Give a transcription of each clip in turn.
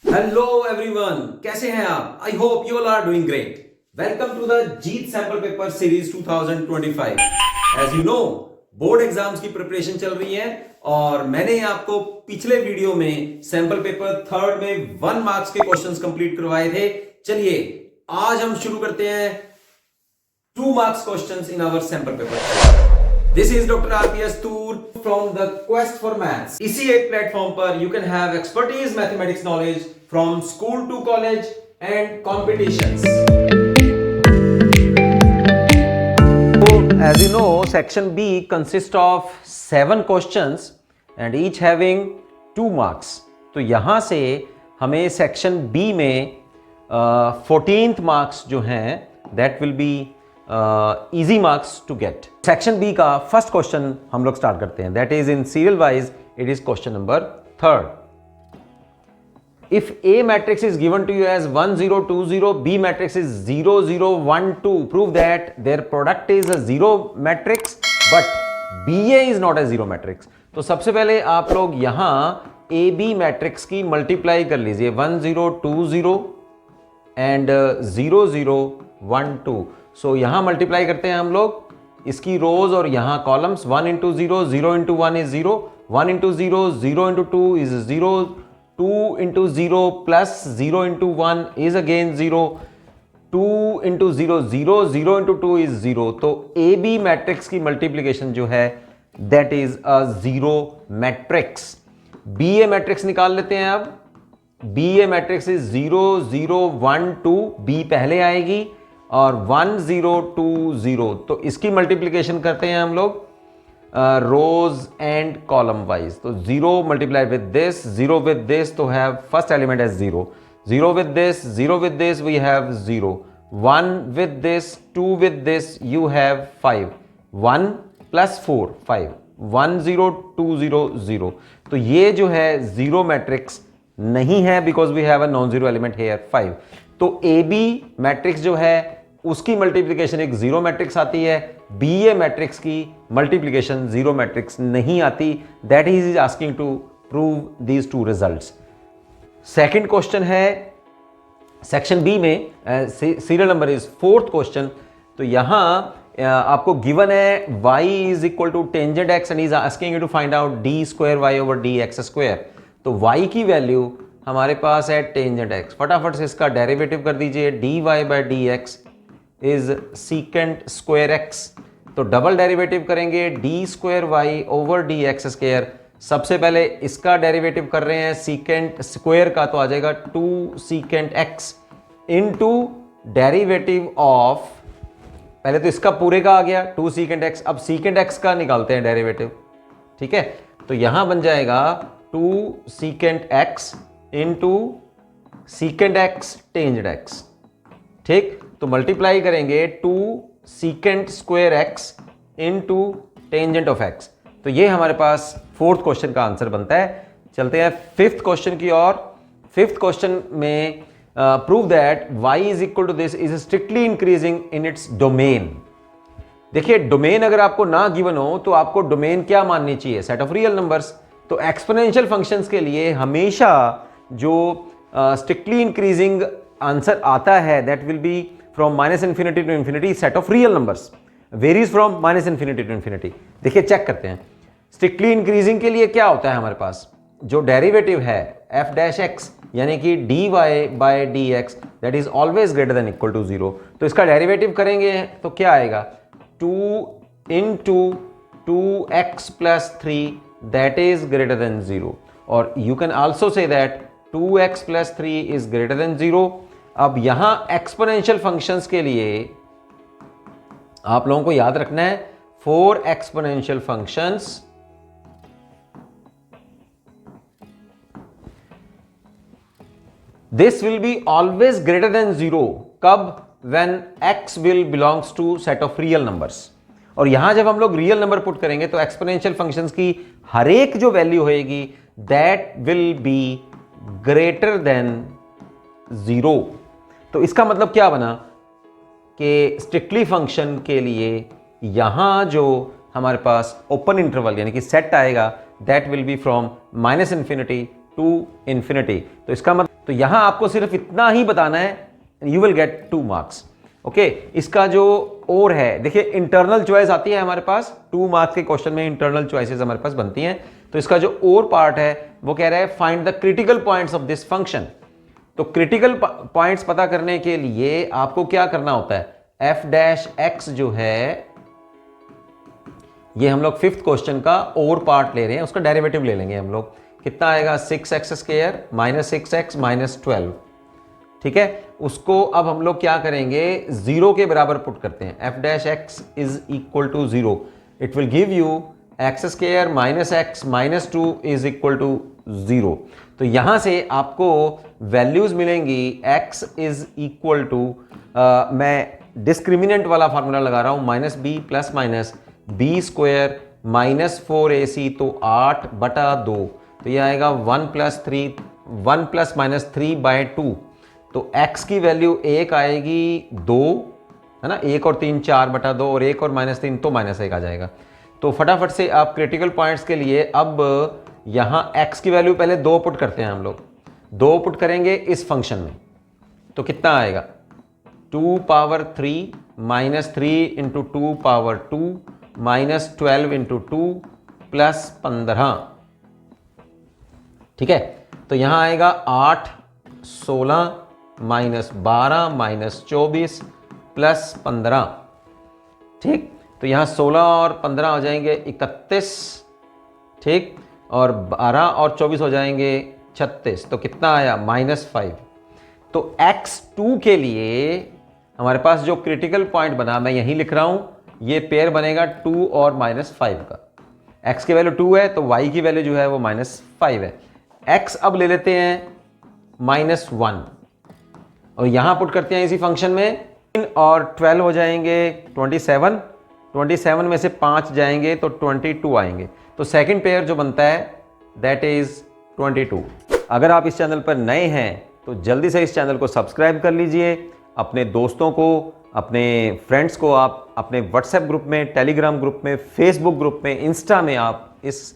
Hello everyone, कैसे हैं आप? I hope you all are doing great. Welcome to the Jeet sample paper series 2025। As you know, board exams की preparation चल रही है और मैंने आपको पिछले वीडियो में सैंपल पेपर थर्ड में 1 मार्क्स के क्वेश्चंस कंप्लीट करवाए थे। चलिए आज हम शुरू करते हैं 2 marks questions in our sample paper। This is Dr. RPS Toor from the Quest for Maths। इसी एक प्लेटफॉर्म पर you can have expertise mathematics knowledge from school to college and competitions। So, as you know, section B consists of 7 questions and each having 2 marks। तो यहां से हमें section B में 14th marks जो हैं that will be easy marks to get। Section B का first question हम लोग स्टार्ट करते हैं, that is in serial wise. It is question number 3rd। If A matrix is given to you as 1 0 2 0, B matrix is 0 0 1 2, prove that their product is a zero matrix but B A is not a zero matrix. तो सबसे पहले आप लोग यहां A B matrix की multiply कर लीजिए, 1 0 2 0 and 0 0 1 2। सो यहां मल्टीप्लाई करते हैं हम लोग इसकी रोज और यहां columns. 1 into 0 0 into 1 is 0, 1 into 0 0 into 2 is 0, 2 into 0 plus 0 into 1 is again 0, 2 into 0 0 0 into 2 is 0। तो ए बी मैट्रिक्स की मल्टीप्लीकेशन जो है that is a zero matrix. B A matrix निकाल लेते हैं। अब B A matrix is 0 0 1 2, B पहले आएगी और 1 0 2 0। तो इसकी मल्टीप्लिकेशन करते हैं हम लोग रोज एंड कॉलम वाइज। तो 0 multiply with this, 0 with this, तो have first element as 0, 0 with this, 0 with this, we have 0, 1 with this, 2 with this, you have 5, 1 plus 4 5, 1 0 2 0 0। तो ये जो है जीरो मैट्रिक्स नहीं है because we have a non zero element here 5। तो A B matrix जो है उसकी मल्टीप्लिकेशन एक जीरो मैट्रिक्स आती है, बी ए मैट्रिक्स की मल्टीप्लिकेशन जीरो मैट्रिक्स नहीं आती। That is asking to prove these 2 results. Second question है सेक्शन बी में, serial number is 4th question. तो यहां आपको गिवन है y is equal to tangent x and is asking you to find out d square y over D X square. तो y की value हमारे पास है टेंजेंट x, फटाफट से इसका डेरिवेटिव कर दीजिए, dy by D X is secant square x। तो डबल डेरिवेटिव करेंगे D square Y over D X square. सबसे पहले इसका डेरिवेटिव कर रहे हैं सीकेंट स्क्वायर का, तो आ जाएगा 2 secant x into derivative of, पहले तो इसका पूरे का आ गया 2 सीकेंट x, अब सीकेंट x का निकालते हैं डेरिवेटिव। ठीक है, तो यहां बन जाएगा 2 secant x into secant x tangent x। ठीक, तो मल्टीप्लाई करेंगे 2 secant square x into tangent of x। तो ये हमारे पास 4th क्वेश्चन का आंसर बनता है। चलते हैं 5th क्वेश्चन की ओर। 5th क्वेश्चन में prove that y is equal to this is strictly increasing in its domain. देखिए, डोमेन अगर आपको ना गिवन हो तो आपको डोमेन क्या माननी चाहिए? Set of real numbers. तो एक्सपोनेंशियल फंक्शंस के लिए हमेशा जो स्ट्रिक्टली इंक्रीजिंग आंसर आता है that will be from minus infinity to infinity set of real numbers, varies from minus infinity to infinity. देखिए, चेक करते हैं स्ट्रिक्टली इंक्रीजिंग के लिए क्या होता है हमारे पास, जो डेरिवेटिव है एफ डैश एक्स यानी कि D Y by D X that is always greater than equal to 0। तो इसका डेरिवेटिव करेंगे तो क्या आएगा, 2 into 2x plus 3 that is greater than 0। और you can also say that 2x plus 3 is greater than 0। अब यहां एक्सपोनेंशियल फंक्शंस के लिए आप लोगों को याद रखना है 4 exponential functions this will be always greater than 0। कब? When x will belongs to set of real numbers. और यहां जब हम लोग रियल नंबर पुट करेंगे तो एक्सपोनेंशियल फंक्शंस की हर एक जो वैल्यू होएगी that will be greater than 0। तो इसका मतलब क्या बना कि स्ट्रिक्टली फंक्शन के लिए यहां जो हमारे पास ओपन इंटरवल यानी कि सेट आएगा that will be from minus infinity to infinity. तो इसका मतलब तो यहां आपको सिर्फ इतना ही बताना है, you will get 2 marks. Okay, इसका जो और है, देखिए इंटरनल चॉइस आती है हमारे पास, 2 मार्क्स के क्वेश्चन में इंटरनल चॉइसेस हमारे पास बनती हैं। तो इसका जो और पार्ट है वो कह रहा है find the critical points of this function. तो क्रिटिकल पॉइंट्स पता करने के लिए आपको क्या करना होता है, एफ डैश एक्स जो है, ये हम लोग 5th क्वेश्चन का और पार्ट ले रहे हैं, उसका डेरिवेटिव ले लेंगे हम लोग। कितना आएगा, 6x² माइनस 6x माइनस 12। ठीक है, उसको अब हम लोग क्या करेंगे, 0 के बराबर पुट करते हैं। F dash X is equal to 0, it will give you x² minus x minus 2 is equal to 0। तो यहां से आपको वैल्यूज मिलेंगी, x इज इक्वल टू, मैं डिस्क्रिमिनेंट वाला फार्मूला लगा रहा हूं, minus B plus minus b² minus 4ac, तो 8/2। तो ये आएगा 1 प्लस माइनस 3/2। तो x की वैल्यू 1 आएगी 2, है ना, 1 और 3 4/2, और 1 और माइनस 3 तो माइनस 1 आ जाएगा। तो फटाफट से आप क्रिटिकल पॉइंट्स के लिए अब यहां x की वैल्यू पहले 2 पुट करते हैं हम लोग, 2 पुट करेंगे इस फंक्शन में, तो कितना आएगा, 2 power 3 minus 3 into 2 power 2 minus 12 into 2 plus 15। ठीक है, तो यहां आएगा 8 16 माइनस 12 माइनस 24 प्लस 15। ठीक, तो यहां 16 और 15 हो जाएंगे 31। ठीक, और 12 और 24 हो जाएंगे 36। तो कितना आया, -5। तो x2 के लिए हमारे पास जो क्रिटिकल पॉइंट बना, मैं यहीं लिख रहा हूं, ये पेयर बनेगा 2 और -5 का। x की वैल्यू 2 है तो y की वैल्यू जो है वो -5 है। x अब ले लेते हैं -1 और यहां पुट करते हैं इसी फंक्शन में, 3 और 12 हो जाएंगे 27 में से 5 जाएंगे तो 22 आएंगे। तो सेकंड पेयर जो बनता है दैट इज 22। अगर आप इस चैनल पर नए हैं तो जल्दी से इस चैनल को सब्सक्राइब कर लीजिए, अपने दोस्तों को, अपने फ्रेंड्स को आप अपने व्हाट्सएप ग्रुप में, टेलीग्राम ग्रुप में, फेसबुक ग्रुप में, इंस्टा में आप इस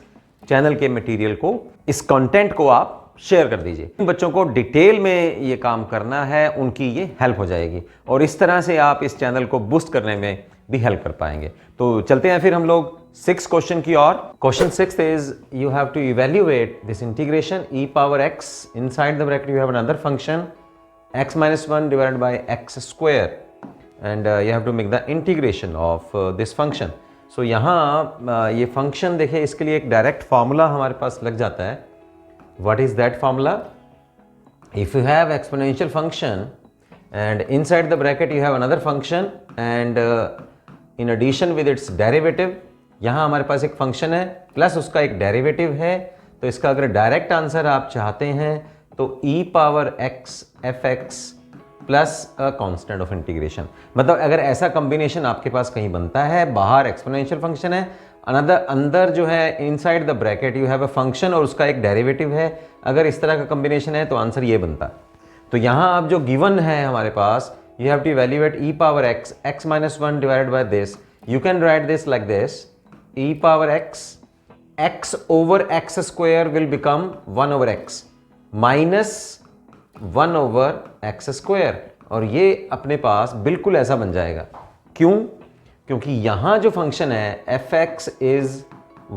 चैनल के मटेरियल को, इस कंटेंट को आप शेयर कर दीजिए। उन बच्चों को डिटेल में ये काम करना है, उनकी ये हेल्प हो जाएगी और इस तरह से आप इस चैनल को बूस्ट करने में भी हेल्प कर पाएंगे। तो चलते हैं फिर हम लोग 6 क्वेश्चन की ओर। Question 6 is you have to evaluate this integration e power x, inside the bracket you have another function x minus 1 divided by x square and you have to make the integration of this function. So यहाँ ये function देखिए, इसके लिए एक direct formula हमारे पास लग जाता है। What is that formula? If you have exponential function and inside the bracket you have another function and in addition with its derivative, यहाँ हमारे पास एक फंक्शन है प्लस उसका एक डेरिवेटिव है, तो इसका अगर डायरेक्ट आंसर आप चाहते हैं तो e power x fx plus a constant of integration. मतलब अगर ऐसा कॉम्बिनेशन आपके पास कहीं बनता है, बाहर एक्सपोनेंशियल फंक्शन है, अंदर जो है inside the bracket you have a function और उसका एक डेरिवेटिव है, अगर इस तरह का कॉम्बिनेशन है तो आंसर ये बनता है। तो यहाँ अब जो गिवन है हमारे पास, you have to evaluate e power x minus 1 divided by this, you can write this like this, e power x over x square will become 1 over x minus 1 over x square, और ये अपने पास बिल्कुल ऐसा बन जाएगा। क्यों? क्योंकि यहाँ जो फंक्शन है F x is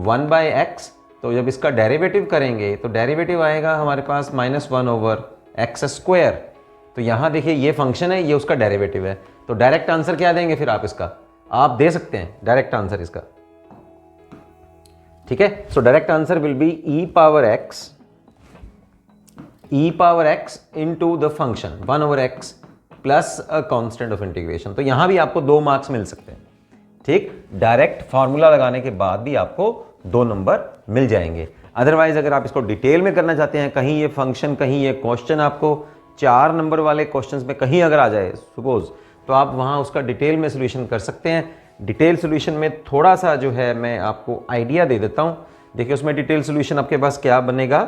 1 by x, तो जब इसका डेरिवेटिव करेंगे तो डेरिवेटिव आएगा हमारे पास -1 ओवर एक्स स्क्वायर। तो यहाँ देखिए ये फंक्शन है, ये उसका डेरिवेटिव है, तो डायरेक्ट आंसर क्या देंगे फिर आप इसका, आप दे सकते हैं डायरेक्ट आंसर इसका। ठीक है, so direct answer will be e power x into the function 1 over x plus a constant of integration. तो यहां भी आपको 2 मार्क्स मिल सकते हैं। ठीक, डायरेक्ट फार्मूला लगाने के बाद भी आपको 2 नंबर मिल जाएंगे। अदरवाइज अगर आप इसको डिटेल में करना चाहते हैं, कहीं ये फंक्शन, कहीं ये क्वेश्चन आपको 4 नंबर वाले क्वेश्चंस में कहीं अगर आ जाए सपोज, तो आप वहां उसका डिटेल में सोल्यूशन कर सकते हैं। डिटेल सोल्यूशन में थोड़ा सा जो है मैं आपको आइडिया दे देता हूं। देखिए उसमें डिटेल सोल्यूशन आपके पास क्या बनेगा।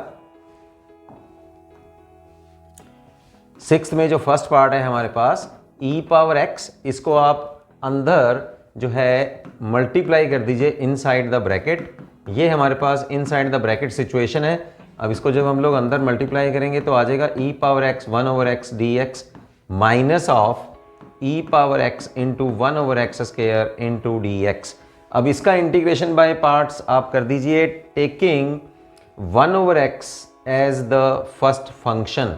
6th में जो फर्स्ट पार्ट है हमारे पास e पावर x, इसको आप अंदर जो है मल्टीप्लाई कर दीजिए इनसाइड द ब्रैकेट। ये हमारे पास इनसाइड द ब्रैकेट सिचुएशन है। अब इसको जब हम लोग अंदर मल्टीप्लाई करेंगे तो आ जाएगा e power x 1 over x dx minus of e power x into 1 over x square into D x. अब इसका इंटीग्रेशन बाय पार्ट्स आप कर दीजिए, taking 1 over x as the first function.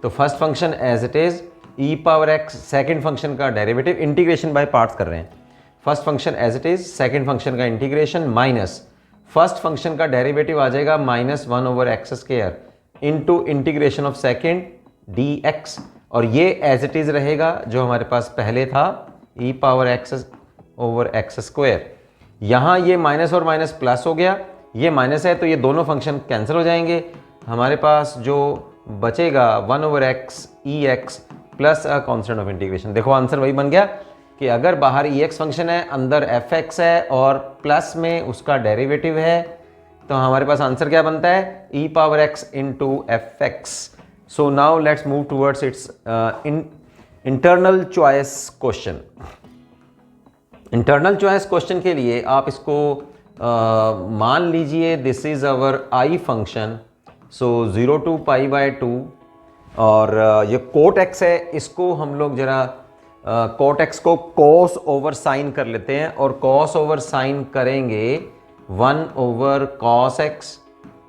तो first function as it is e power x, second function का derivative, integration by parts कर रहे हैं। First function as it is, second function का integration minus first function का derivative आ जाएगा minus 1 over x square into integration of second D x, और ये as it is रहेगा जो हमारे पास पहले था e power x over x square. यहाँ ये माइनस और माइनस प्लस हो गया, ये माइनस है तो ये दोनों फंक्शन कैंसिल हो जाएंगे। हमारे पास जो बचेगा 1 over x E x plus a constant of integration. देखो आंसर वही बन गया कि अगर बाहर ई एक्स फंक्शन है, अंदर एफ एक्स है और प्लस में उसका डेरिवेटिव है, तो हमारे पास आंसर क्या बनता है, e power x into f x. So now let's move towards its internal choice question. Internal choice question के लिए आप इसको मान लीजिए this is our I function, so 0 to pi by 2, और ये कोट एक्स है, इसको हम लोग जरा कोट एक्स को कॉस ओवर साइन कर लेते हैं, और कॉस ओवर साइन करेंगे 1 over cos x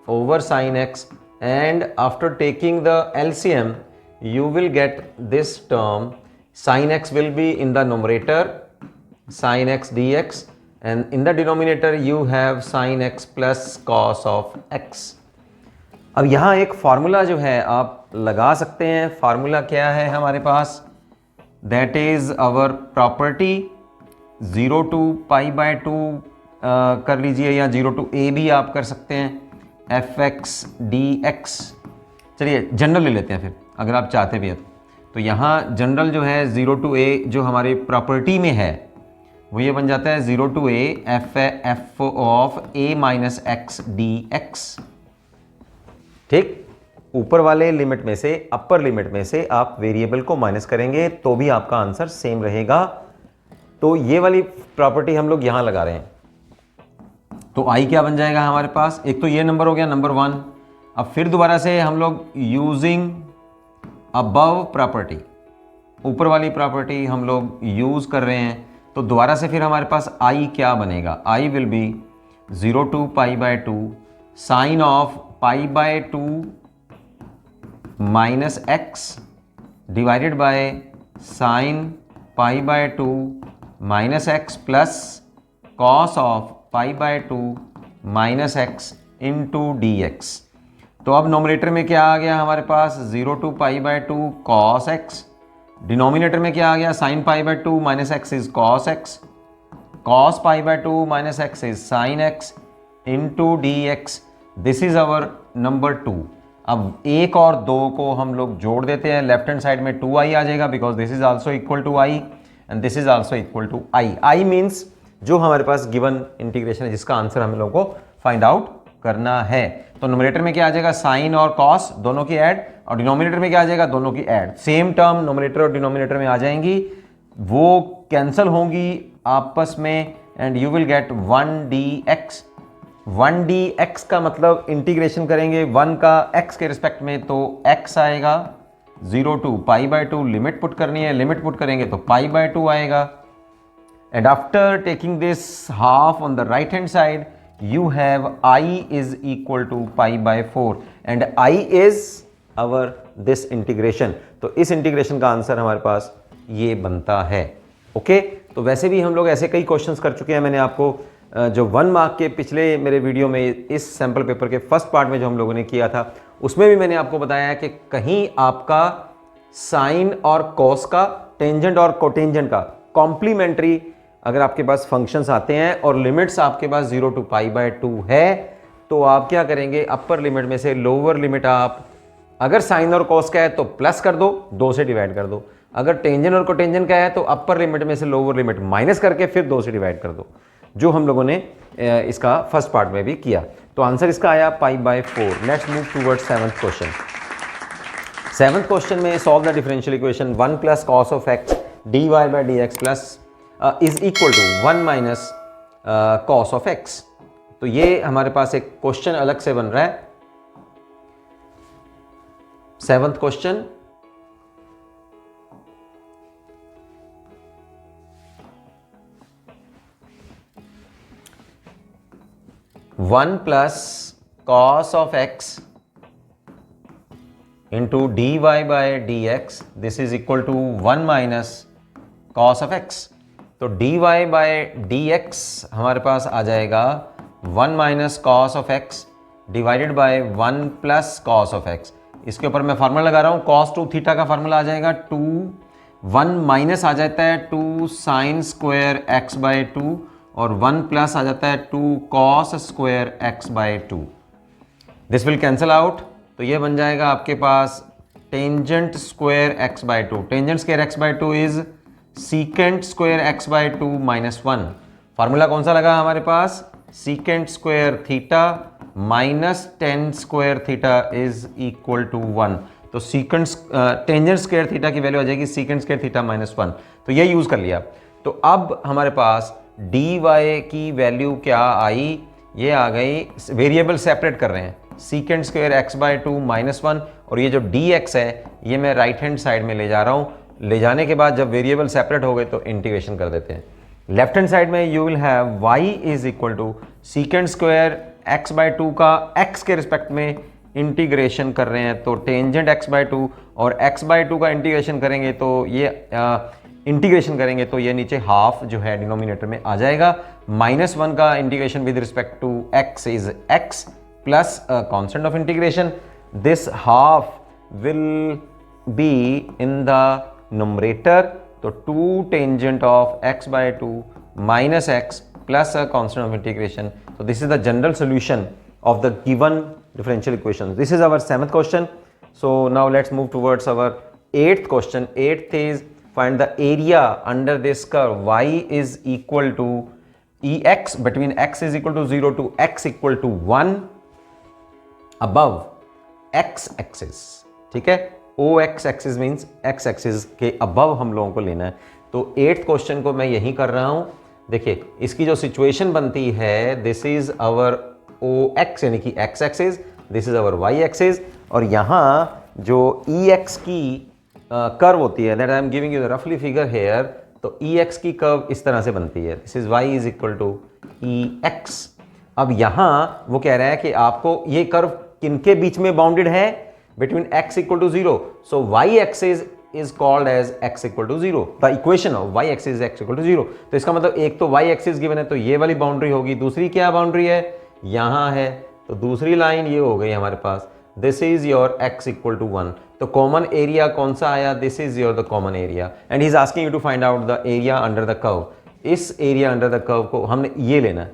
over sine x, and after taking the LCM you will get this term sin x will be in the numerator sin x dx, and in the denominator you have sin x plus cos of x। अब यहाँ एक formula जो है आप लगा सकते हैं। Formula क्या है हमारे पास, that is our property 0 to pi by 2 कर लीजिए, या 0 टू a भी आप कर सकते हैं, एफ एक्स डी एक्स। चलिए जनरल ले लेते हैं फिर, अगर आप चाहते भी हैं तो यहाँ जनरल जो है 0 टू a जो हमारी प्रॉपर्टी में है वो ये बन जाता है 0 to a F of a minus X D X. ठीक, ऊपर वाले लिमिट में से, अपर लिमिट में से आप वेरिएबल को माइनस करेंगे तो भी आपका आंसर सेम रहेगा। तो ये वाली प्रॉपर्टी हम लोग यहां लगा रहे हैं, तो आई क्या बन जाएगा हमारे पास, एक तो ये नंबर हो गया नंबर 1। अब फिर दोबारा से हम लोग यूजिंग अबव प्रॉपर्टी, ऊपर वाली प्रॉपर्टी हम लोग यूज कर रहे हैं, तो दोबारा से फिर हमारे पास आई क्या बनेगा, I will be 0 to pi by 2 sine of pi by 2 minus X divided by sine pi by 2 minus X plus cos of pi by 2 minus X into D X. तो अब नोमिनेटर में क्या आ गया हमारे पास, 0 to pi by 2 cos X, denominator में क्या आ गया, sine pi by 2 minus X is cos X, cos pi by 2 minus X is sine X into D x. This is our number 2। अब 1 और 2 को हम लोग जोड़ देते हैं, लेफ्ट हैंड साइड में 2i आ जाएगा, because this is also equal to I and this is also equal to I. I means जो हमारे पास गिवन इंटीग्रेशन है जिसका आंसर हम लोगों को फाइंड आउट करना है। तो नोमिनेटर में क्या आ जाएगा, साइन और कॉस दोनों की ऐड, और डिनोमिनेटर में क्या आ जाएगा, दोनों की ऐड। सेम टर्म नोमिनेटर और डिनोमिनेटर में आ जाएंगी, वो कैंसल होंगी आपस में, and you will get 1dx। 1dx का मतलब इंटीग्रेशन करेंगे 1 का x के रिस्पेक्ट में, तो x आएगा 0 to pi by 2, limit put करनी है, लिमिट पुट करेंगे तो पाई बाय 2 आएगा। And after taking this half on the right hand side you have I is equal to pi by 4 and I is our this integration। तो इस integration का answer हमारे पास ये बनता है। ओके, तो वैसे भी हम लोग ऐसे कई क्वेश्चंस कर चुके हैं। मैंने आपको जो 1 मार्क के पिछले मेरे वीडियो में इस सैम्पल पेपर के फर्स्ट पार्ट में जो हम लोगों ने किया था उसमें भी मैंने आपको बताया कि कहीं आपका साइन और कॉस का, टेंजेंट और कोटेंजेंट का कॉम्प्लीमेंट्री अगर आपके पास फंक्शंस आते हैं और लिमिट्स आपके पास 0 टू पाई बाय 2 है, तो आप क्या करेंगे, अपर लिमिट में से लोअर लिमिट आप अगर साइन और कॉस का है तो प्लस कर दो, 2 से डिवाइड कर दो, अगर टेंजेंट और कोटेंजेंट का है तो अपर लिमिट में से लोअर लिमिट माइनस करके फिर 2 से डिवाइड कर दो, जो हम लोगों ने इसका फर्स्ट पार्ट में भी किया। तो आंसर इसका आया pi by 4। Let's move towards 7th question. 7th question में solve the differential equation 1 plus cos of x d Y by D x plus is equal to 1 minus cos of x. तो ये हमारे पास एक question अलग से बन रहा है। 7th question, one plus cos of x into d y by d x, this is equal to 1 minus cos of x. तो d y by d x हमारे पास आ जाएगा 1 minus cos of x divided by 1 plus cos of x. इसके ऊपर मैं formula लगा रहा हूँ, कॉस टू थीटा का फार्मूला आ जाएगा 2, 1 माइनस आ जाता है 2 साइन स्क्वायर एक्स बाय 2 और 1 प्लस आ जाता है 2 cos square x by 2। This will cancel out, तो ये बन जाएगा आपके पास tangent square x by 2। Tangent square x by 2 is secant square x by 2 minus 1। Formula कौन सा लगा हमारे पास, secant square theta minus tan square theta is equal to 1। तो सीकेंट टेंजेंट स्क्वायर थीटा की वैल्यू आ जाएगी सीकेंट स्क्वायर थीटा माइनस 1। तो ये यूज कर लिया। तो अब हमारे पास डी वाई की वैल्यू क्या आई, ये आ गई, वेरिएबल सेपरेट कर रहे हैं, secant square x by 2 minus 1, और ये जो डी एक्स है ये मैं राइट हैंड साइड में ले जा रहा हूँ। ले जाने के बाद जब वेरिएबल सेपरेट हो गए तो इंटीग्रेशन कर देते हैं। लेफ्ट हैंड साइड में you will have y is equal to secant square x by 2 का x के रिस्पेक्ट में इंटीग्रेशन कर रहे हैं, तो टेंजेंट x बाय 2 और x बाय 2 का इंटीग्रेशन करेंगे तो ये नीचे हाफ जो है डिनोमिनेटर में आ जाएगा। -1 का integration with respect to x is x plus constant of integration, this half will be in the numerator, तो 2 tangent of x by 2 minus x plus a constant of integration. So this is the general solution of the given differential equation. This is our 7th question. So now let's move towards our 8th question. 8th is find the area under this curve y is equal to ex between x is equal to 0 to x equal to 1 above x axis. ठीक है, O x axis means x axis के above हम लोगों को लेना है। तो 8th question को मैं यही कर रहा हूं। देखिए इसकी जो सिचुएशन बनती है, this is our O X यानी कि X axis, this is our Y axis, और यहाँ जो ई एक्स की कर्व होती है, that I am giving you the रफली फिगर हेयर, तो ई एक्स की कर्व इस तरह से बनती है, this is Y is equal to E X. अब यहाँ वो कह रहा है कि आपको ये कर्व किनके बीच में बाउंडेड है, between x equal to 0. So y-axis is called as x equal to 0. The equation of y-axis is x equal to 0. तो इसका मतलब एक तो y-axis given है तो ये वाली बाउंड्री होगी, दूसरी क्या बाउंड्री है, यहाँ है, तो दूसरी लाइन ये हो गई हमारे पास, this is your x equal to 1. तो कॉमन एरिया कौन सा आया, this is your the common area and he is asking you to find out the area under the curve. इस एरिया अंडर द कर्व को हमने ये लेना है,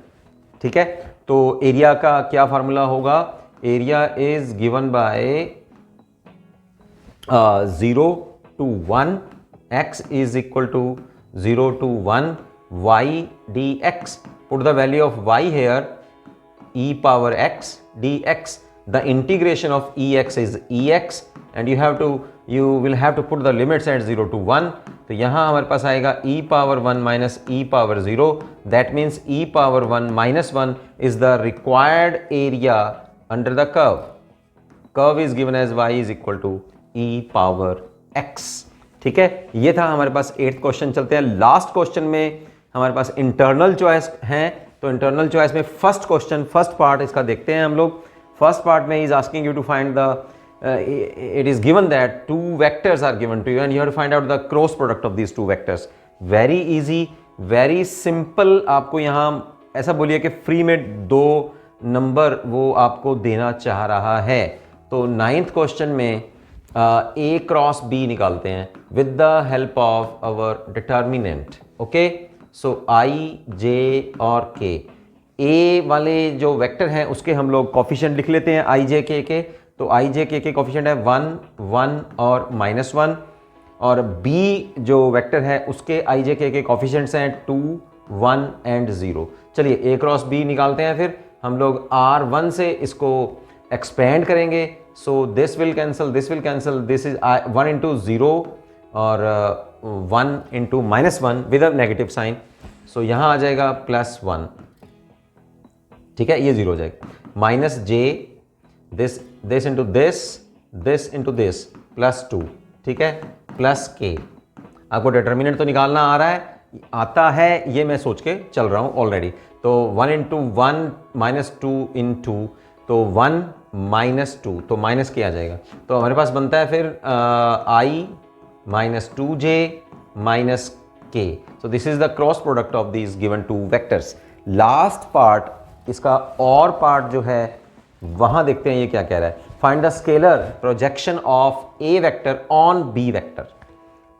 ठीक है। तो एरिया का क्या फार्मूला होगा, area is given by 0 to 1, x is equal to 0 to 1, y dx. Put the value of y here, e power x dx. The integration of ex is ex and you will have to put the limits at 0 to 1. तो यहाँ हमारे पास आएगा e power 1 minus e power 0. That means e power 1 minus 1 is the required area under the curve. Curve is given as y is equal to e power x. ठीक है, ये था हमारे पास 8th question. चलते हैं लास्ट क्वेश्चन में, हमारे पास internal choice है, तो इंटरनल चॉइस में फर्स्ट क्वेश्चन, फर्स्ट पार्ट इसका देखते हैं हम लोग। फर्स्ट पार्ट में is asking you to find the it is given that two vectors are given to you and you have to find out the cross product of these two vectors. Very easy, very simple. आपको यहाँ ऐसा बोलिए कि free में 2 number वो आपको देना चाह रहा है। तो 9th क्वेश्चन में A क्रॉस B निकालते हैं with the help of our determinant. Okay, so I, J और K. A वाले जो वेक्टर हैं उसके हम लोग कोफिशिएंट लिख लेते हैं I, J, K के। तो I, J, K के कोफिशिएंट है 1, 1 और -1, और B जो वेक्टर है उसके I, J, K के कोफिशिएंट्स हैं 2, 1 एंड 0। चलिए A क्रॉस B निकालते हैं, फिर हम लोग R1 से इसको एक्सपेंड करेंगे। So this will cancel, this will cancel, this is 1 into 0 और 1 into -1 with a negative sign. सो यहाँ आ जाएगा +1, ठीक है, ये 0 हो जाएगा। -j, this into this, this into this plus 2, ठीक है, प्लस के। आपको डिटर्मिनेंट तो निकालना आ रहा है, आता है, ये मैं सोच के चल रहा हूँ ऑलरेडी। तो 1 इंटू 1 माइनस 2 इंटू, तो 1 माइनस 2, तो माइनस के आ जाएगा। तो हमारे पास बनता है फिर आई माइनस 2j माइनस के। सो this is the cross product of these given two vectors. Last part, इसका और पार्ट जो है वहां देखते हैं ये क्या कह रहा है। Find the scalar projection of A vector on B vector.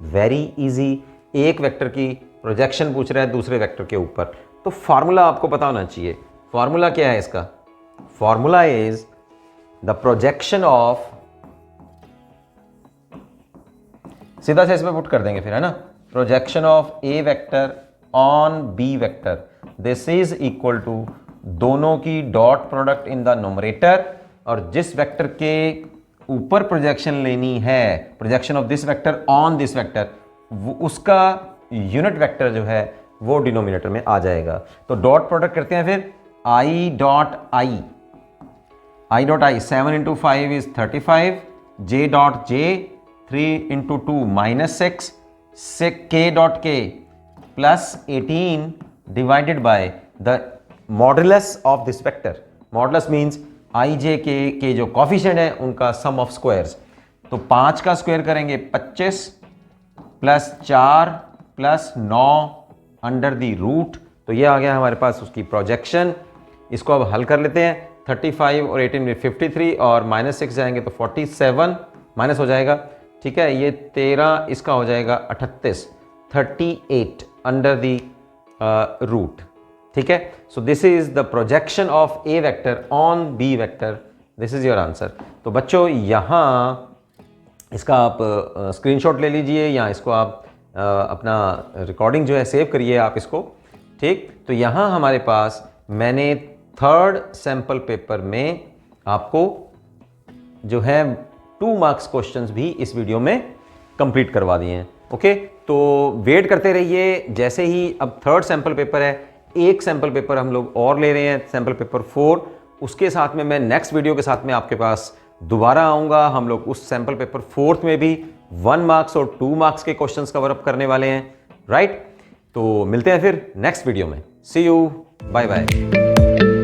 Very easy, एक वेक्टर की प्रोजेक्शन पूछ रहा है दूसरे वेक्टर के ऊपर, तो फॉर्मूला आपको पता होना चाहिए। फॉर्मूला क्या है इसका? Formula is the projection of, सीधा से इसमें पुट कर देंगे फिर, है ना, projection of A vector on B vector, this is equal to दोनों की dot product in the numerator, और जिस वेक्टर के ऊपर प्रोजेक्शन लेनी है, projection of this vector on this vector, उसका यूनिट वेक्टर जो है वो डिनोमिनेटर में आ जाएगा। तो डॉट प्रोडक्ट करते हैं फिर, I dot I, 7 into 5 is 35, J dot J 3 into 2 minus 6 K dot K plus 18 divided by the modulus of this vector. Modulus means I J K जो कॉफिशिएंट है उनका सम ऑफ स्क्वायर्स। तो 5 का square करेंगे 25 plus 4 plus 9 under the root, तो ये आ गया हमारे पास उसकी प्रोजेक्शन। इसको अब हल कर लेते हैं, 35 और 18 में 53 और माइनस 6 जाएंगे तो 47 माइनस हो जाएगा, ठीक है, ये 13, इसका हो जाएगा 38 अंडर दी रूट, ठीक है। So this is the projection of A vector on B vector, this is your answer. तो बच्चों यहाँ इसका आप स्क्रीनशॉट ले लीजिए या इसको आप अपना रिकॉर्डिंग जो है सेव करिए आप इसको, ठीक। तो यहाँ हमारे पास मैंने थर्ड सैंपल पेपर में आपको जो है 2 मार्क्स क्वेश्चंस भी इस वीडियो में कंप्लीट करवा दिए हैं। ओके, तो वेट करते रहिए, जैसे ही अब थर्ड सैंपल पेपर है, एक सैंपल पेपर हम लोग और ले रहे हैं, सैंपल पेपर 4, उसके साथ में मैं नेक्स्ट वीडियो के साथ में आपके पास दोबारा आऊँगा। हम लोग उस सैंपल पेपर 4 में भी 1 मार्क्स और 2 मार्क्स के क्वेश्चंस कवर अप करने वाले हैं, राइट। तो मिलते हैं फिर नेक्स्ट वीडियो में, सी यू, बाय बाय।